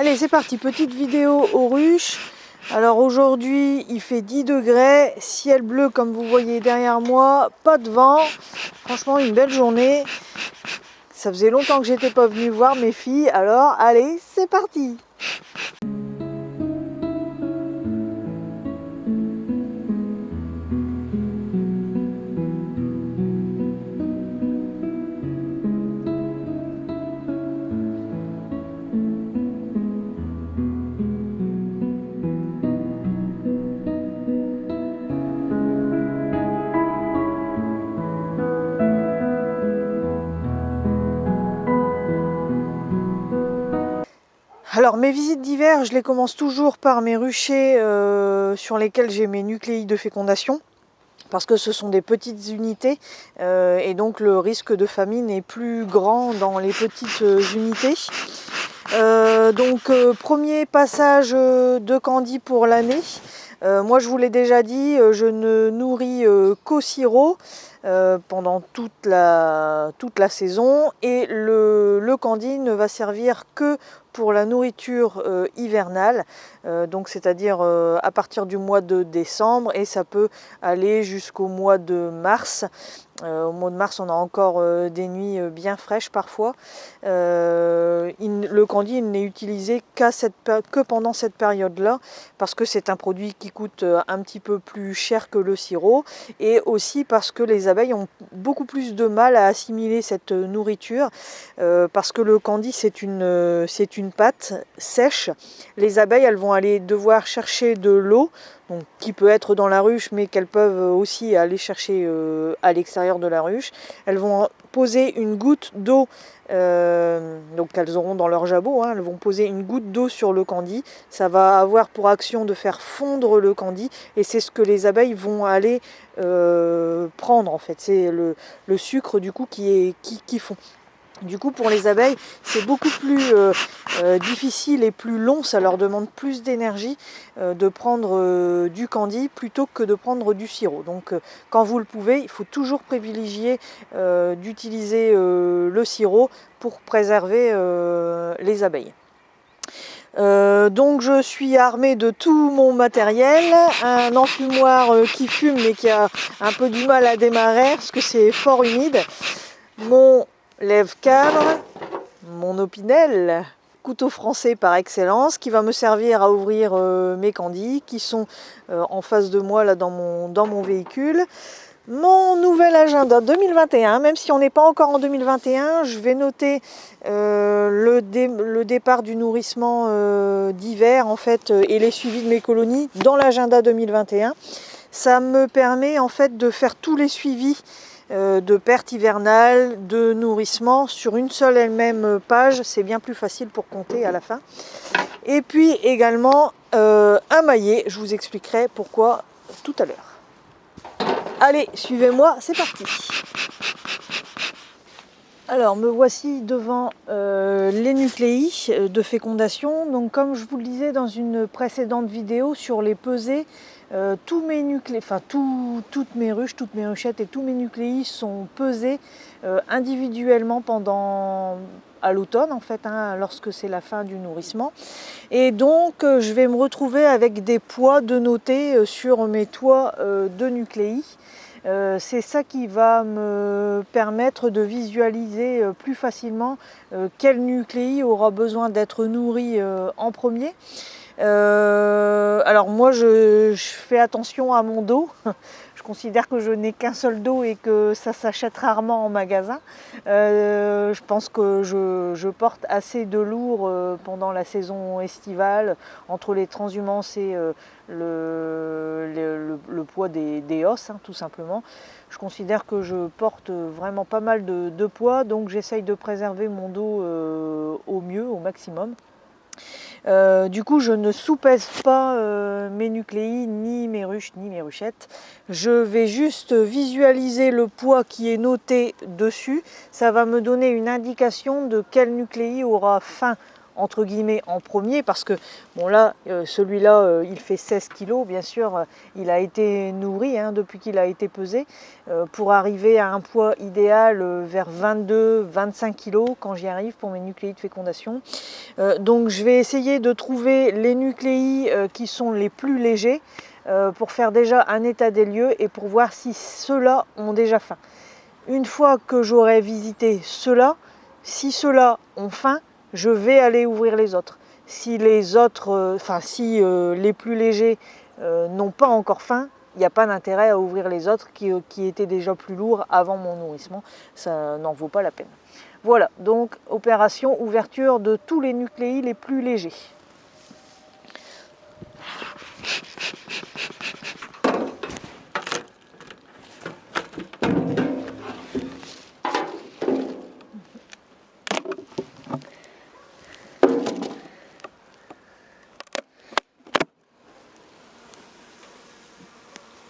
Allez, c'est parti, petite vidéo aux ruches. Alors aujourd'hui, il fait 10 degrés, ciel bleu comme vous voyez derrière moi, pas de vent. Franchement, une belle journée. Ça faisait longtemps que j'étais pas venue voir mes filles, alors allez, c'est parti. Alors mes visites d'hiver, je les commence toujours par mes ruchers sur lesquels j'ai mes nucléides de fécondation. Parce que ce sont des petites unités et donc le risque de famine est plus grand dans les petites unités. Premier passage de Candy pour l'année. Moi je vous l'ai déjà dit, je ne nourris qu'au sirop pendant toute la saison et le Candy ne va servir que pour la nourriture hivernale, donc c'est-à-dire à partir du mois de décembre et ça peut aller jusqu'au mois de mars. Au mois de mars, on a encore des nuits bien fraîches parfois. Le Candy il n'est utilisé que pendant cette période-là parce que c'est un produit qui coûte un petit peu plus cher que le sirop et aussi parce que les abeilles ont beaucoup plus de mal à assimiler cette nourriture parce que le Candy c'est une pâte sèche. Les abeilles elles vont aller devoir chercher de l'eau, donc, qui peut être dans la ruche, mais qu'elles peuvent aussi aller chercher à l'extérieur de la ruche. Elles vont poser une goutte d'eau, donc qu'elles auront dans leur jabot, elles vont poser une goutte d'eau sur le Candy. Ça va avoir pour action de faire fondre le Candy, et c'est ce que les abeilles vont aller prendre en fait. C'est le sucre du coup qui fond. Du coup, pour les abeilles, c'est beaucoup plus difficile et plus long, ça leur demande plus d'énergie de prendre du Candy plutôt que de prendre du sirop. Donc, quand vous le pouvez, il faut toujours privilégier d'utiliser le sirop pour préserver les abeilles. Donc je suis armée de tout mon matériel, un enfumoir qui fume mais qui a un peu du mal à démarrer parce que c'est fort humide, mon lève-cadre, mon opinel, couteau français par excellence qui va me servir à ouvrir mes Candy qui sont en face de moi là dans mon véhicule. Mon nouvel agenda 2021, même si on n'est pas encore en 2021, je vais noter le départ du nourrissement d'hiver en fait et les suivis de mes colonies dans l'agenda 2021. Ça me permet en fait de faire tous les suivis de perte hivernale, de nourrissement sur une seule et même page, c'est bien plus facile pour compter à la fin. Et puis également un maillet, je vous expliquerai pourquoi tout à l'heure. Allez, suivez-moi, c'est parti. Alors me voici devant les nucléis de fécondation. Donc comme je vous le disais dans une précédente vidéo sur les pesées, tous mes nucléis, toutes mes ruches, toutes mes ruchettes et tous mes nucléis sont pesés individuellement à l'automne en fait, lorsque c'est la fin du nourrissement. Et donc je vais me retrouver avec des poids de noter sur mes toits de nucléis. C'est ça qui va me permettre de visualiser plus facilement quel nucléi aura besoin d'être nourri en premier. Alors moi je fais attention à mon dos. Je considère que je n'ai qu'un seul dos et que ça s'achète rarement en magasin. Je pense que je porte assez de lourd pendant la saison estivale entre les transhumances et le poids des os, tout simplement. Je considère que je porte vraiment pas mal de poids, donc j'essaye de préserver mon dos au mieux, au maximum. Du coup, je ne sous-pèse pas mes nucléis, ni mes ruches, ni mes ruchettes. Je vais juste visualiser le poids qui est noté dessus. Ça va me donner une indication de quel nucléi aura faim entre guillemets en premier, parce que bon là, celui-là, il fait 16 kg, bien sûr, il a été nourri hein, depuis qu'il a été pesé, pour arriver à un poids idéal vers 22-25 kg quand j'y arrive pour mes nucléides de fécondation. Donc je vais essayer de trouver les nucléis qui sont les plus légers, pour faire déjà un état des lieux et pour voir si ceux-là ont déjà faim. Une fois que j'aurai visité ceux-là, si ceux-là ont faim, je vais aller ouvrir les autres. Si les autres, si les plus légers n'ont pas encore faim, il n'y a pas d'intérêt à ouvrir les autres qui étaient déjà plus lourds avant mon nourrissement. Ça n'en vaut pas la peine. Voilà, donc opération ouverture de tous les nucléis les plus légers.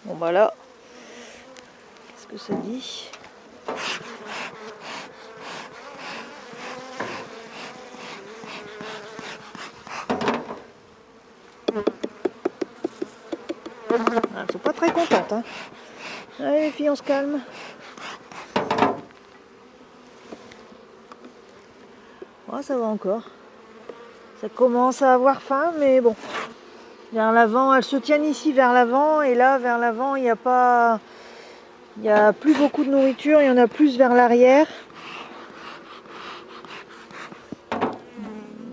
Bon bah là, qu'est-ce que ça dit ? Elles sont pas très contentes. Hein. Allez les filles, on se calme. Oh, ça va encore. Ça commence à avoir faim, mais bon. Vers l'avant, elles se tiennent ici vers l'avant, et là, vers l'avant, il n'y a pas... Il n'y a plus beaucoup de nourriture, il y en a plus vers l'arrière.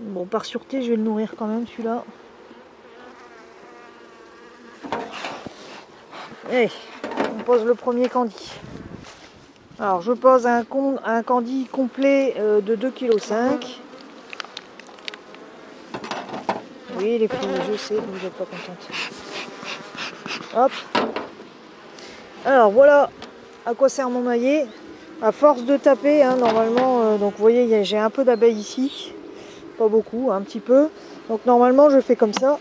Bon, par sûreté, je vais le nourrir quand même, celui-là. Allez, on pose le premier candy. Alors, je pose un candy complet de 2,5 kg. Oui, les filles, je sais que vous n'êtes pas contentes. Hop. Alors, voilà à quoi sert mon maillet. À force de taper, hein, normalement, donc vous voyez, j'ai un peu d'abeilles ici. Pas beaucoup, un petit peu. Donc, normalement, je fais comme ça.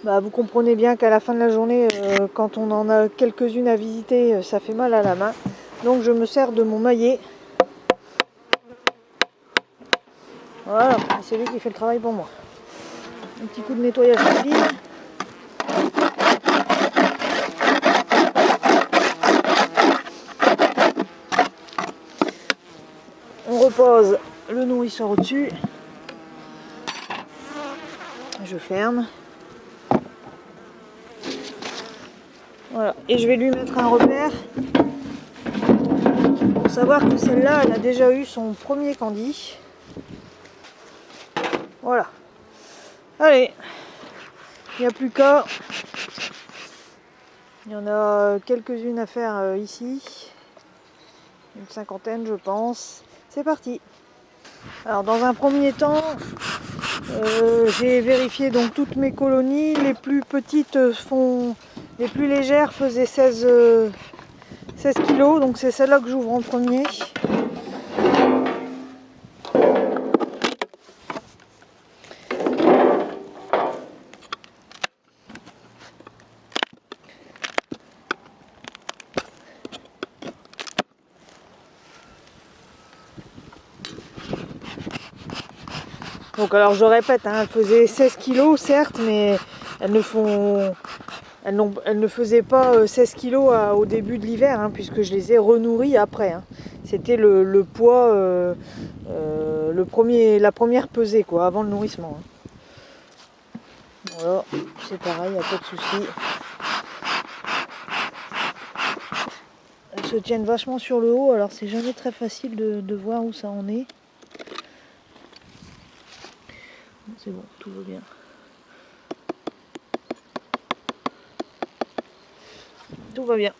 Bah, vous comprenez bien qu'à la fin de la journée, quand on en a quelques-unes à visiter, ça fait mal à la main. Donc je me sers de mon maillet. Voilà, c'est lui qui fait le travail pour moi. Un petit coup de nettoyage rapide. On repose le nourrisseur au-dessus. Je ferme. Voilà, et je vais lui mettre un repère pour savoir que celle-là, elle a déjà eu son premier candy. Voilà. Allez, il n'y a plus qu'à. Il y en a quelques-unes à faire ici. Une cinquantaine, je pense. C'est parti. Alors, dans un premier temps, j'ai vérifié donc toutes mes colonies. Les plus petites les plus légères faisaient 16 kg, donc c'est celle-là que j'ouvre en premier. Donc alors je répète, hein, elles faisaient 16 kg certes, mais elles ne faisaient pas 16 kg au début de l'hiver, hein, puisque je les ai renourries après. Hein. C'était le poids, la première pesée quoi, avant le nourrissement. Hein. Voilà, c'est pareil, il n'y a pas de souci. Elles se tiennent vachement sur le haut, alors c'est jamais très facile de voir où ça en est. C'est bon, tout va bien. Tout va bien.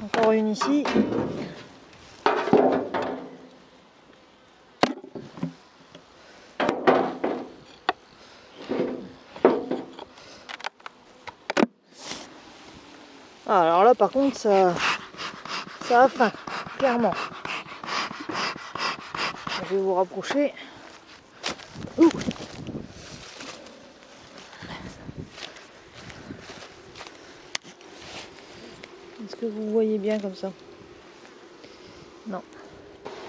Encore une ici. Ah, alors là par contre ça a faim, clairement. Je vais vous rapprocher. Ouh. que vous voyez bien comme ça? Non.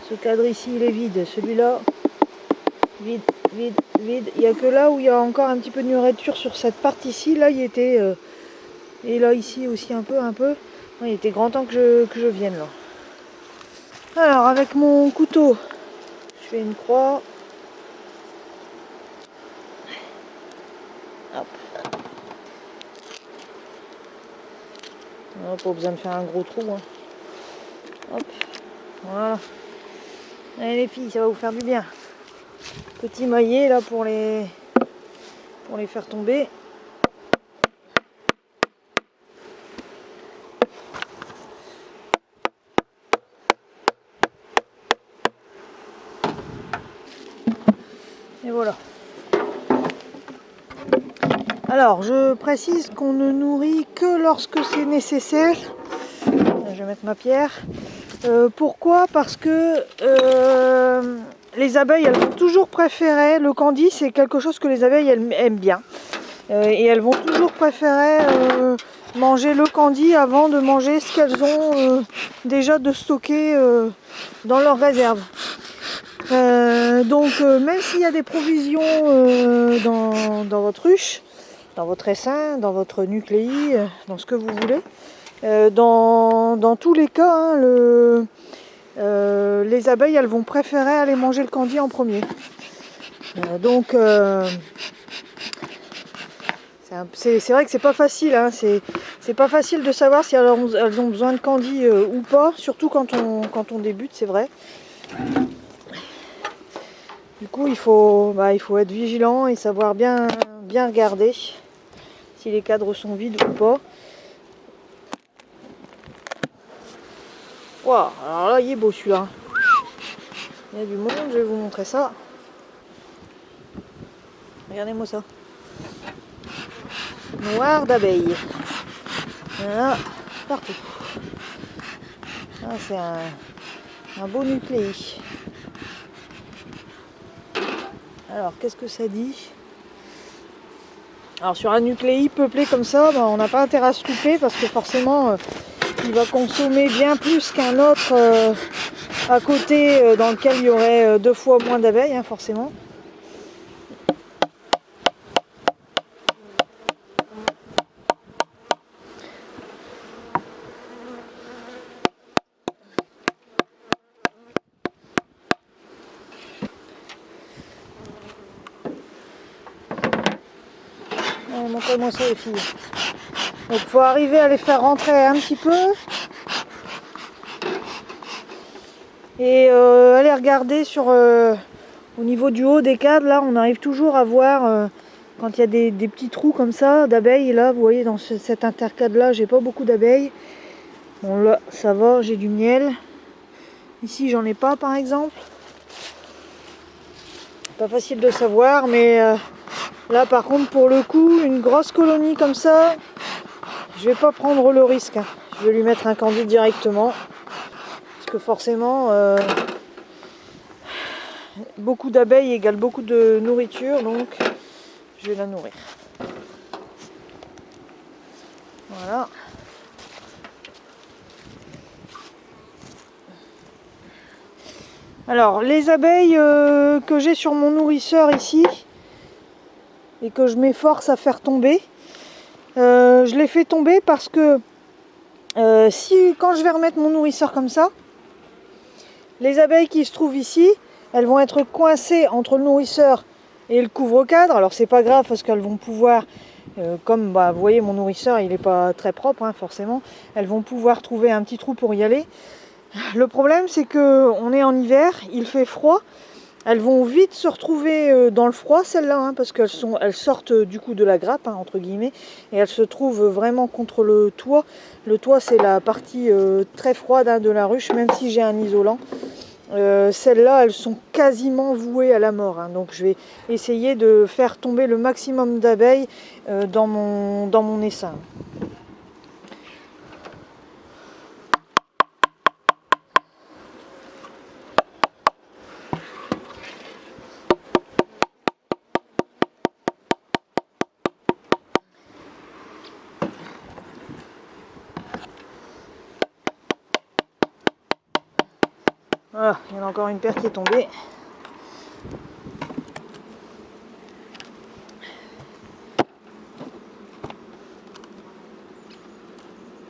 Ce cadre ici, il est vide. Celui-là, vide, vide, vide. Il n'y a que là où il y a encore un petit peu de nourriture sur cette partie-ci. Là, il était... et là, ici aussi, un peu. Ouais, il était grand temps que je vienne, là. Alors, avec mon couteau, je fais une croix. Hop. Non, pas besoin de faire un gros trou. Hein. Hop. Voilà. Allez les filles, ça va vous faire du bien. Petit maillet là pour les faire tomber. Et voilà. Alors, je précise qu'on ne nourrit que lorsque c'est nécessaire. Je vais mettre ma pierre. Pourquoi? Parce que les abeilles, elles vont toujours préférer, le candy, c'est quelque chose que les abeilles elles aiment bien. Et elles vont toujours préférer manger le candy avant de manger ce qu'elles ont déjà de stocké dans leur réserve. Donc même s'il y a des provisions dans votre ruche, dans votre essaim, dans votre nucléi, dans ce que vous voulez, dans tous les cas, hein, les abeilles elles vont préférer aller manger le candy en premier. Donc c'est vrai que c'est pas facile, hein, c'est pas facile de savoir si elles ont besoin de candy ou pas, surtout quand on débute, c'est vrai. Du coup il faut être vigilant et savoir bien regarder si les cadres sont vides ou pas. Wow, alors là il est beau celui-là. Il y a du monde, je vais vous montrer ça. Regardez-moi ça. Noir d'abeilles. Voilà, partout. Ah, c'est un beau nucléi. Alors, qu'est-ce que ça dit? Alors, sur un nucléi peuplé comme ça, on n'a pas intérêt à se louper parce que forcément, il va consommer bien plus qu'un autre à côté dans lequel il y aurait 2 fois moins d'abeilles, hein, forcément. Montrez-moi ça les filles. Donc il faut arriver à les faire rentrer un petit peu. Et aller regarder au niveau du haut des cadres, là on arrive toujours à voir quand il y a des petits trous comme ça d'abeilles. Là vous voyez dans cet intercadre là j'ai pas beaucoup d'abeilles. Bon là ça va, j'ai du miel. Ici j'en ai pas par exemple. Pas facile de savoir mais là par contre pour le coup une grosse colonie comme ça, je vais pas prendre le risque. Hein. Je vais lui mettre un candy directement. Parce que forcément beaucoup d'abeilles égale beaucoup de nourriture, donc je vais la nourrir. Voilà. Alors les abeilles que j'ai sur mon nourrisseur ici et que je m'efforce à faire tomber, je les fais tomber parce que quand je vais remettre mon nourrisseur comme ça, les abeilles qui se trouvent ici, elles vont être coincées entre le nourrisseur et le couvre-cadre. Alors c'est pas grave parce qu'elles vont pouvoir, comme vous voyez mon nourrisseur il n'est pas très propre hein, forcément, elles vont pouvoir trouver un petit trou pour y aller. Le problème c'est que on est en hiver, il fait froid, elles vont vite se retrouver dans le froid celles-là, hein, parce qu'elles sortent du coup de la grappe hein, entre guillemets, et elles se trouvent vraiment contre le toit. Le toit c'est la partie très froide hein, de la ruche, même si j'ai un isolant. Celles-là elles sont quasiment vouées à la mort hein, donc je vais essayer de faire tomber le maximum d'abeilles dans mon essaim. Voilà, il y en a encore une paire qui est tombée.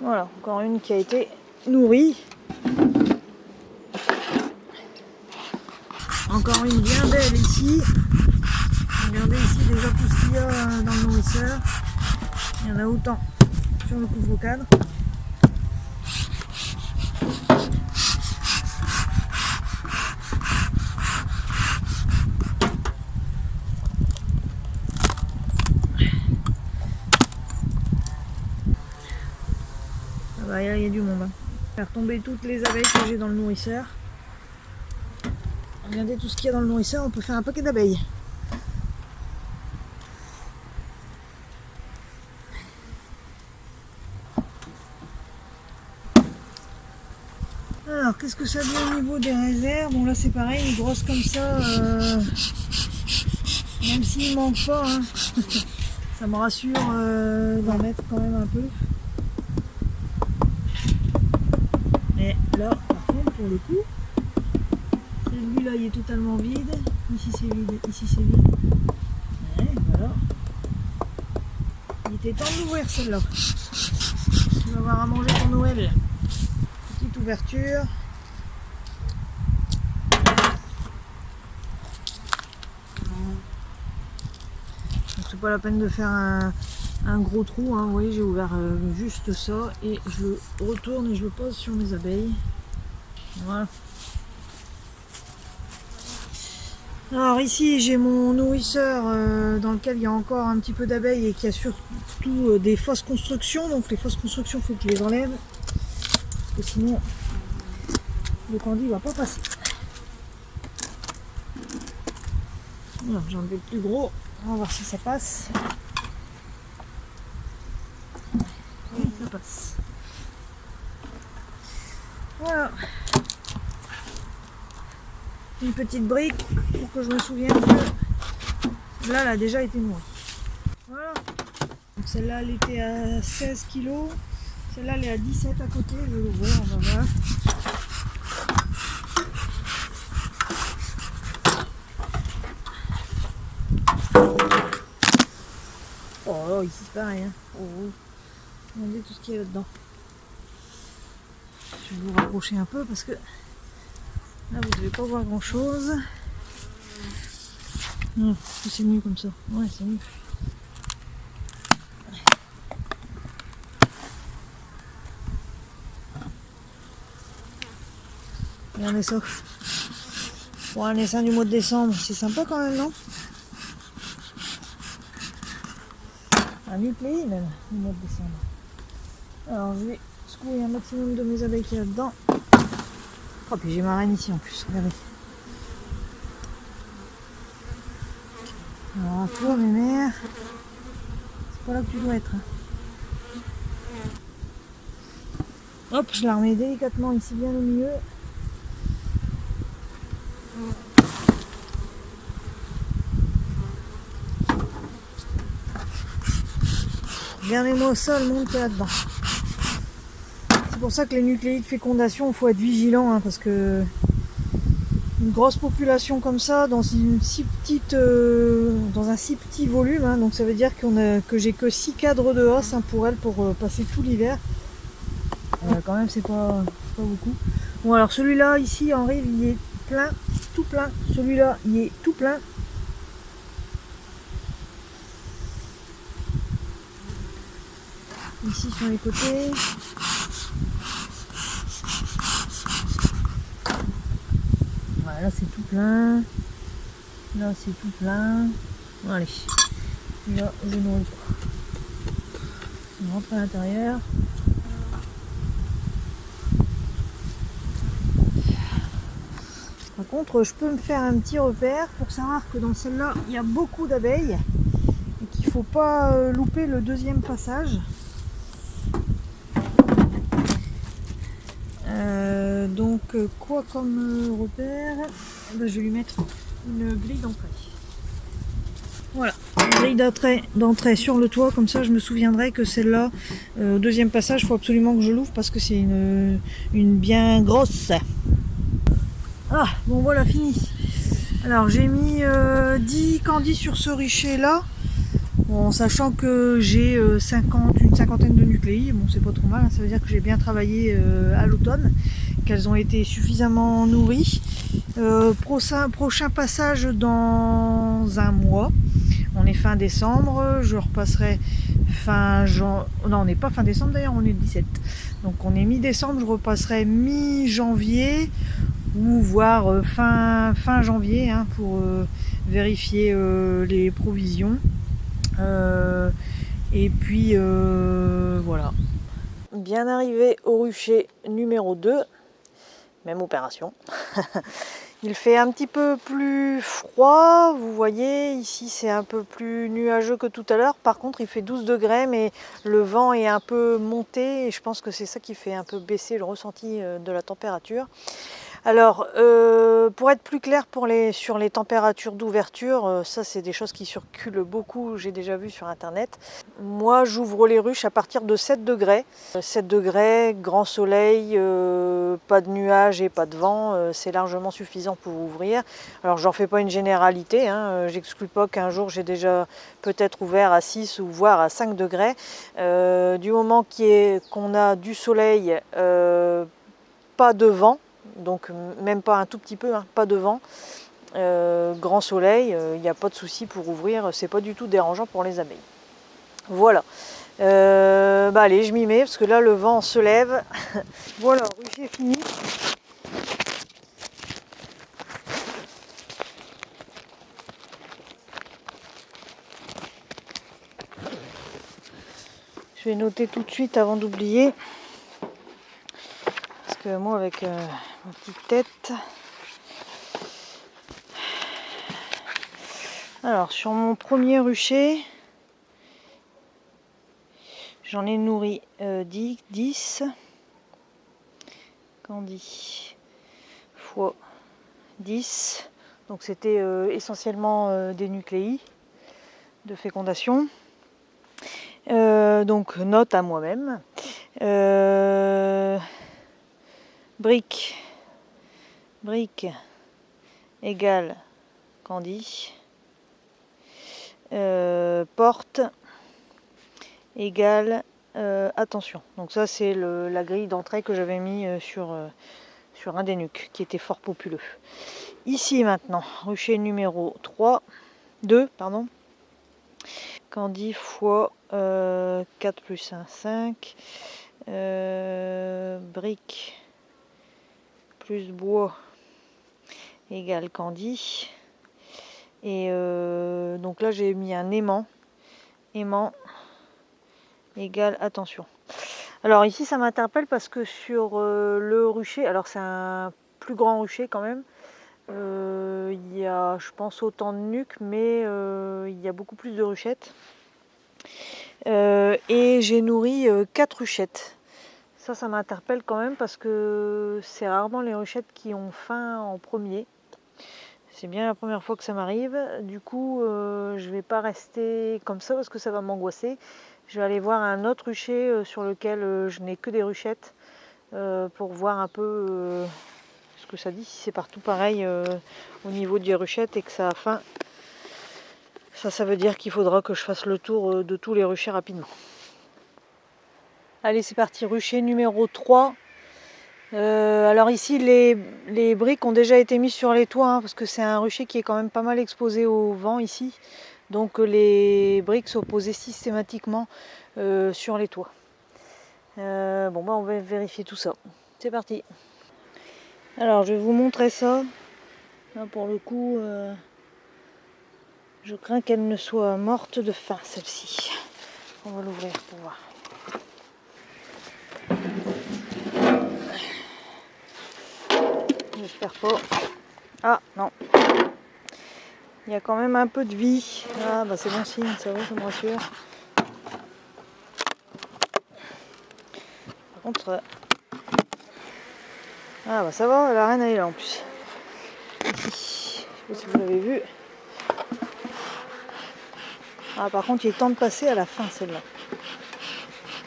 Voilà, encore une qui a été nourrie. Encore une bien belle ici. Regardez ici déjà tout ce qu'il y a dans le nourrisseur. Il y en a autant sur le couvre-cadre. Il y a du monde. Hein. Faire tomber toutes les abeilles que j'ai dans le nourrisseur. Regardez tout ce qu'il y a dans le nourrisseur, on peut faire un paquet d'abeilles. Alors, qu'est-ce que ça dit au niveau des réserves? Bon, là c'est pareil, une grosse comme ça, même s'il manque pas, hein, ça me rassure d'en mettre quand même un peu. Mais là, par contre, pour le coup, celui-là il est totalement vide. Ici c'est vide, ici c'est vide. Ouais, voilà. Il était temps d'ouvrir celle-là. Tu vas avoir à manger pour Noël. Petite ouverture. Donc c'est pas la peine de faire un gros trou, hein. Vous voyez, j'ai ouvert juste ça et je le retourne et je le pose sur mes abeilles. Voilà. Alors ici j'ai mon nourrisseur dans lequel il y a encore un petit peu d'abeilles et qui a surtout des fausses constructions. Donc les fausses constructions, il faut que je les enlève parce que sinon le candy ne va pas passer. Voilà, j'ai enlevé le plus gros, on va voir si ça passe. Oui, ça passe. Voilà. Une petite brique pour que je me souvienne que là elle a déjà été nourrie. Voilà. Donc celle-là elle était à 16 kg. Celle-là elle est à 17 à côté. Je vais l'ouvrir, on va voir. Oh ici c'est pareil. Hein. Oh. Regardez tout ce qu'il y a là-dedans. Je vais vous rapprocher un peu parce que là vous ne devez pas voir grand chose. Non, c'est mieux comme ça. Ouais, c'est mieux. Regardez ça. Pour un essaim du mois de décembre, c'est sympa quand même, non? Un nucléi même, du mois de décembre. Alors je vais secouer un maximum de mes abeilles qu'il y a dedans. Oh, puis j'ai ma reine ici en plus, regardez. Alors à toi mes mères, c'est pas là que tu dois être. Hop, je la remets délicatement ici bien au milieu. Regardez-moi ça, le monde qu'il y a là-dedans. C'est pour ça que les nucléides de fécondation, il faut être vigilant, hein, parce que une grosse population comme ça, dans un si petit volume, hein, donc ça veut dire que j'ai que 6 cadres de hausse, hein, pour elle pour passer tout l'hiver. Quand même c'est pas beaucoup. Bon alors celui-là ici en rive il est plein, tout plein. Celui-là il est tout plein. Ici sur les côtés. Voilà, là c'est tout plein. Là c'est tout plein. Allez. Et là je nourris. On rentre à l'intérieur. Par contre, je peux me faire un petit repère pour savoir que dans celle-là, il y a beaucoup d'abeilles et qu'il ne faut pas louper le deuxième passage. Donc, quoi comme repère? Ben, je vais lui mettre une grille d'entrée. Voilà, une grille d'entrée sur le toit, comme ça je me souviendrai que celle-là, deuxième passage, il faut absolument que je l'ouvre parce que c'est une bien grosse. Ah, bon voilà, fini. Alors j'ai mis 10 candis sur ce rucher là, bon, sachant que j'ai une cinquantaine de nucléi. Bon, c'est pas trop mal, hein, ça veut dire que j'ai bien travaillé à l'automne, qu'elles ont été suffisamment nourries. Prochain passage dans un mois. On est fin décembre, je repasserai fin janvier. Non, on n'est pas fin décembre d'ailleurs, on est le 17. Donc on est mi-décembre, je repasserai mi-janvier ou voire fin janvier, hein, pour vérifier les provisions. Et puis voilà. Bien arrivé au rucher numéro 2, même opération. Il fait un petit peu plus froid, vous voyez, ici c'est un peu plus nuageux que tout à l'heure. Par contre, il fait 12 degrés, mais le vent est un peu monté et je pense que c'est ça qui fait un peu baisser le ressenti de la température. Alors, pour être plus clair sur les températures d'ouverture, ça c'est des choses qui circulent beaucoup, j'ai déjà vu sur internet. Moi j'ouvre les ruches à partir de 7 degrés. 7 degrés, grand soleil, pas de nuages et pas de vent, c'est largement suffisant pour ouvrir. Alors j'en fais pas une généralité, hein, j'exclus pas qu'un jour j'ai déjà peut-être ouvert à 6 ou voire à 5 degrés. Du moment qu'on a du soleil, pas de vent, donc même pas un tout petit peu, hein, pas de vent, grand soleil, il n'y a pas de souci pour ouvrir, c'est pas du tout dérangeant pour les abeilles. Voilà. Bah allez, je m'y mets parce que là le vent se lève. Voilà, rucher fini. Je vais noter tout de suite avant d'oublier. Parce que moi avec ma petite tête. Alors sur mon premier rucher, j'en ai nourri 10 candis fois 10. Donc c'était essentiellement des nucléi de fécondation. Donc note à moi-même. Brique égale candis. Porte égale attention. Donc ça c'est la grille d'entrée que j'avais mis sur un des nucs qui était fort populeux. Ici maintenant, rucher numéro 2, pardon. Candis fois 4 plus 1, 5. Brique plus bois égale candis. Et donc là j'ai mis un aimant égale attention. Alors ici ça m'interpelle parce que sur le rucher, alors c'est un plus grand rucher quand même, il y a je pense autant de nuques, mais il y a beaucoup plus de ruchettes. Et j'ai nourri 4 ruchettes. Ça m'interpelle quand même parce que c'est rarement les ruchettes qui ont faim en premier. C'est bien la première fois que ça m'arrive. Du coup, je vais pas rester comme ça parce que ça va m'angoisser. Je vais aller voir un autre rucher sur lequel je n'ai que des ruchettes pour voir un peu ce que ça dit, si c'est partout pareil au niveau des ruchettes et que ça a faim. Ça veut dire qu'il faudra que je fasse le tour de tous les ruchers rapidement. Allez, c'est parti, rucher numéro 3. Alors ici, les briques ont déjà été mises sur les toits, hein, parce que c'est un rucher qui est quand même pas mal exposé au vent ici. Donc les briques sont posées systématiquement sur les toits. Bon, bah on va vérifier tout ça. C'est parti. Alors je vais vous montrer ça. Là, pour le coup, je crains qu'elle ne soit morte de faim, celle-ci. On va l'ouvrir pour voir. J'espère pas. Ah non. Il y a quand même un peu de vie. Ah bah c'est bon signe, ça va, ça me rassure. Par contre, ah bah ça va, la reine elle est là en plus. Ici, je sais pas si vous l'avez vu. Ah par contre il est temps de passer à la fin celle-là.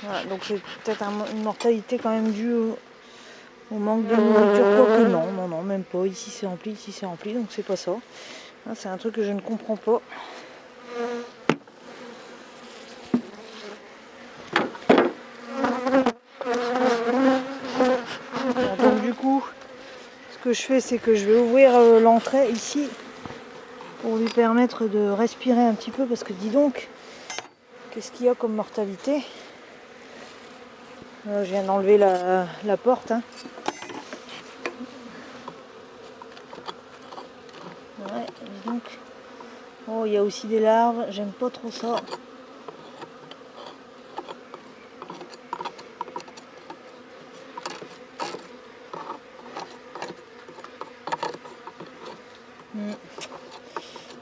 Voilà, donc c'est peut-être une mortalité quand même due On manque de nourriture, quoique non, même pas. Ici c'est rempli, donc c'est pas ça. C'est un truc que je ne comprends pas. Donc du coup, ce que je fais, c'est que je vais ouvrir l'entrée ici pour lui permettre de respirer un petit peu, parce que dis donc, qu'est-ce qu'il y a comme mortalité? Je viens d'enlever la porte. Hein. Ouais, dis donc. Oh, il y a aussi des larves, j'aime pas trop ça.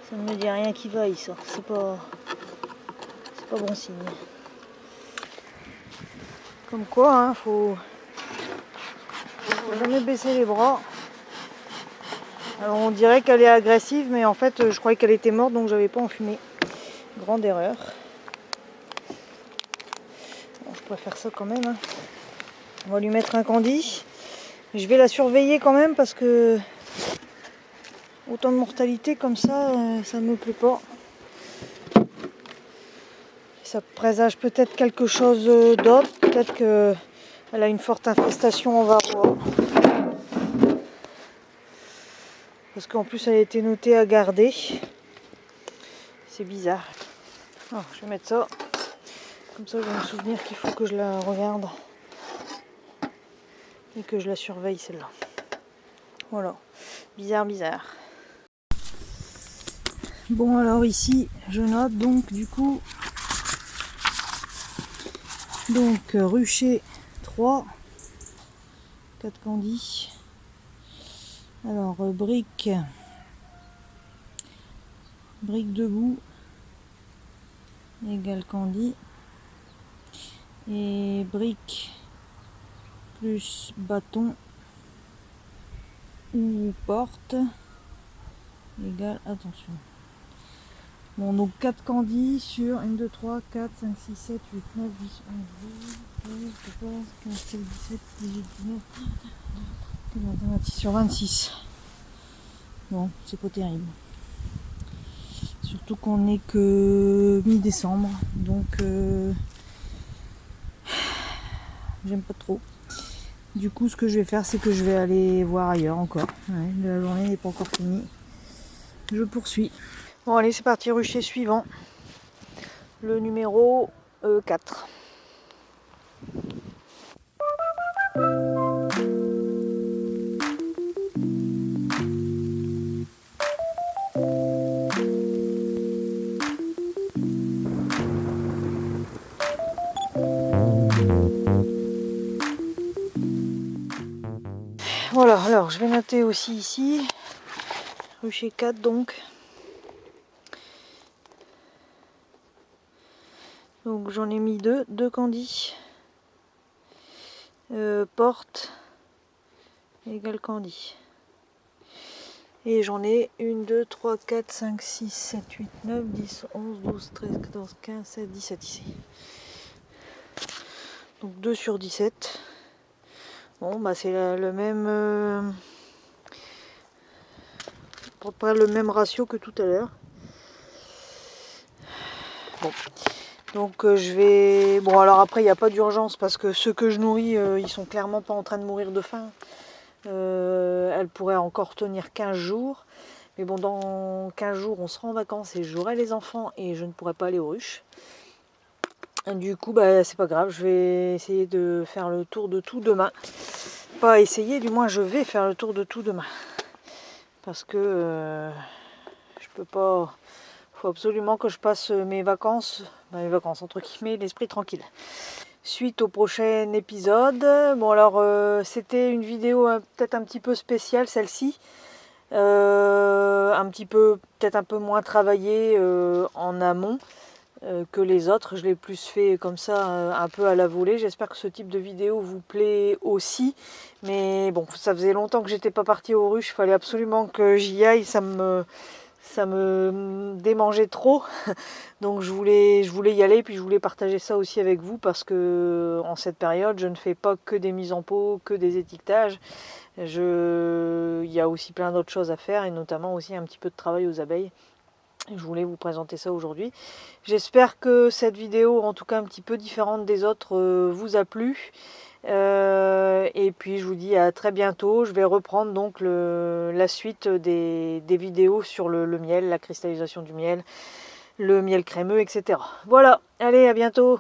Ça ne me dit rien qui vaille, ça. C'est pas bon signe. Comme quoi, hein, faut jamais baisser les bras. Alors, on dirait qu'elle est agressive, mais en fait, je croyais qu'elle était morte, donc j'avais pas enfumé. Grande erreur. Bon, je préfère ça quand même. Hein. On va lui mettre un candy. Je vais la surveiller quand même parce que autant de mortalité comme ça ne me plaît pas. Ça présage peut-être quelque chose d'autre. Peut-être qu'elle a une forte infestation en varroa. Parce qu'en plus elle a été notée à garder. C'est bizarre. Alors, je vais mettre ça. Comme ça je vais me souvenir qu'il faut que je la regarde. Et que je la surveille celle-là. Voilà. Bizarre. Bon alors ici je note donc du coup. Donc rucher 3. 4 candies. Alors brique debout égale candy, et brique plus bâton ou porte égale, attention, bon donc 4 candies sur 1, 2, 3, 4, 5, 6, 7, 8, 9, 10, 11, 12, 13, 14, 15, 16, 17, 18, 19, 21, 26 sur 26. Bon, c'est pas terrible. Surtout qu'on n'est que mi-décembre, donc j'aime pas trop. Du coup, ce que je vais faire, c'est que je vais aller voir ailleurs encore. Ouais, la journée n'est pas encore finie. Je poursuis. Bon, allez, c'est parti, rucher suivant. Le numéro 4. Voilà, alors je vais noter aussi ici, rucher 4 donc. Donc j'en ai mis 2 candies. Porte égale candy. Et j'en ai 1, 2, 3, 4, 5, 6, 7, 8, 9, 10, 11, 12, 13, 14, 15, 16, 17 ici. Donc 2 sur 17. Bon, bah c'est le même, à peu près le même ratio que tout à l'heure. Bon, donc je vais. Bon, alors après, il n'y a pas d'urgence parce que ceux que je nourris, ils sont clairement pas en train de mourir de faim. Elle pourrait encore tenir 15 jours. Mais bon, dans 15 jours, on sera en vacances et j'aurai les enfants et je ne pourrai pas aller aux ruches. Du coup, bah, c'est pas grave, je vais essayer de faire le tour de tout demain. Pas essayer, du moins je vais faire le tour de tout demain. Parce que je peux pas... Il faut absolument que je passe mes vacances entre guillemets, l'esprit tranquille. Suite au prochain épisode. Bon alors, c'était une vidéo peut-être un petit peu spéciale celle-ci. Peut-être un peu moins travaillée en amont. Que les autres, je l'ai plus fait comme ça un peu à la volée. J'espère que ce type de vidéo vous plaît aussi, mais bon, ça faisait longtemps que j'étais pas partie aux ruches, il fallait absolument que j'y aille, ça me ça me démangeait trop. Donc je voulais y aller, puis je voulais partager ça aussi avec vous parce que en cette période, je ne fais pas que des mises en pot, que des étiquetages. Il y a aussi plein d'autres choses à faire et notamment aussi un petit peu de travail aux abeilles. Je voulais vous présenter ça aujourd'hui. J'espère que cette vidéo, en tout cas un petit peu différente des autres, vous a plu. Et puis je vous dis à très bientôt. Je vais reprendre donc la suite des vidéos sur le miel, la cristallisation du miel, le miel crémeux, etc. Voilà, allez, à bientôt.